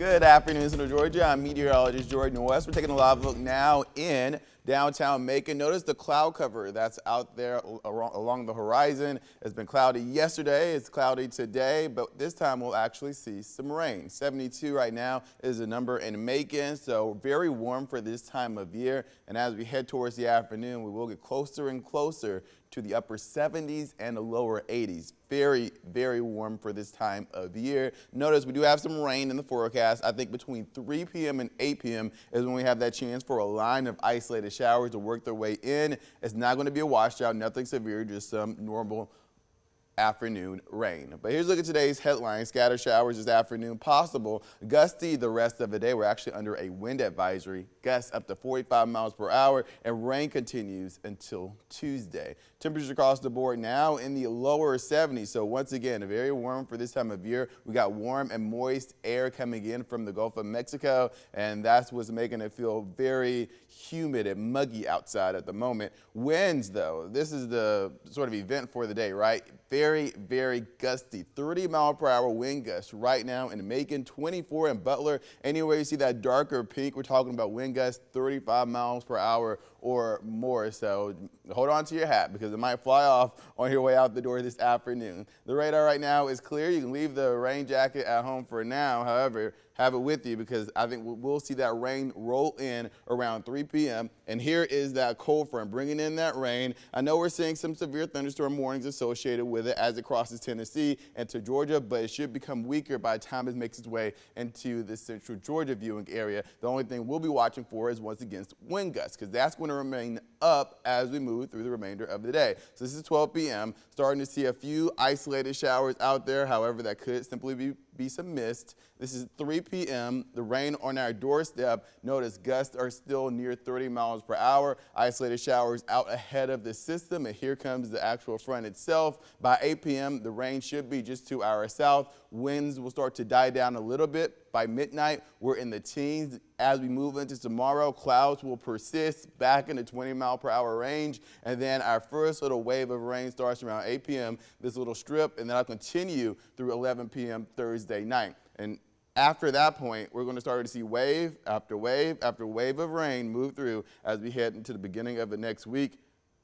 Good afternoon, Central Georgia. I'm meteorologist Jordan West. We're taking a live look now in downtown Macon. Notice the cloud cover that's out there along the horizon. It's been cloudy yesterday. It's cloudy today, but this time we'll actually see some rain. 72 right now is the number in Macon, so very warm for this time of year. And as we head towards the afternoon, we will get closer and closer to the upper 70s and the lower 80s. Very, very warm for this time of year. Notice we do have some rain in the forecast. I think between 3 p.m. and 8 p.m. is when we have that chance for a line of isolated showers to work their way in. It's not going to be a washout, nothing severe, just some normal afternoon rain. But here's a look at today's headlines. Scattered showers this afternoon possible. Gusty the rest of the day. We're actually under a wind advisory. Gusts up to 45 miles per hour, and rain continues until Tuesday. Temperatures across the board now in the lower 70s. So once again, very warm for this time of year. We got warm and moist air coming in from the Gulf of Mexico, and that's what's making it feel very humid and muggy outside at the moment. Winds, though, this is the sort of event for the day, right? Very, very gusty. 30 mile per hour wind gusts right now in Macon, 24 in Butler. Anywhere you see that darker pink, we're talking about wind gusts 35 miles per hour or more. So hold on to your hat because it might fly off on your way out the door this afternoon. The radar right now is clear. You can leave the rain jacket at home for now. However, have it with you because I think we'll see that rain roll in around 3 p.m. And here is that cold front bringing in that rain. I know we're seeing some severe thunderstorm warnings associated with it as it crosses Tennessee and to Georgia, but it should become weaker by the time it makes its way into the central Georgia viewing area. The only thing we'll be watching for is once again wind gusts because that's going to remain up as we move through the remainder of the day. So this is 12 p.m. Starting to see a few isolated showers out there. However, that could simply be some mist. This is 3 p.m. The rain on our doorstep. Notice gusts are still near 30 miles per hour. Isolated showers out ahead of the system. And here comes the actual front itself. By 8 p.m., the rain should be just to our south. Winds will start to die down a little bit. By midnight, we're in the teens. As we move into tomorrow, clouds will persist back in the 20 mile per hour range. And then our first little wave of rain starts around 8 p.m., this little strip, and then I'll continue through 11 p.m. Thursday night. And after that point, we're going to start to see wave after wave after wave of rain move through as we head into the beginning of the next week.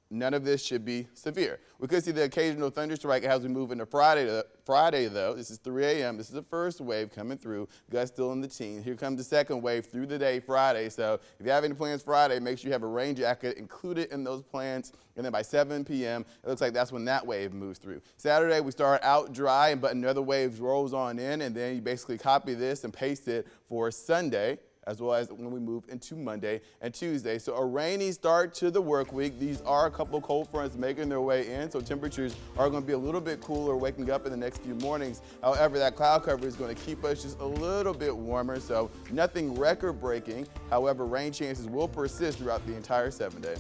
None of this should be severe. We could see the occasional thunderstrike as we move into Friday, though. This is 3 a.m. This is the first wave coming through. Gusts still in the teens. Here comes the second wave through the day Friday. So if you have any plans Friday, make sure you have a rain jacket included in those plans. And then by 7 p.m., it looks like that's when that wave moves through. Saturday, we start out dry, but another wave rolls on in, and then you basically copy this and paste it for Sunday, as well as when we move into Monday and Tuesday. So a rainy start to the work week. These are a couple cold fronts making their way in, so temperatures are going to be a little bit cooler waking up in the next few mornings. However, that cloud cover is going to keep us just a little bit warmer, so nothing record-breaking. However, rain chances will persist throughout the entire 7-day.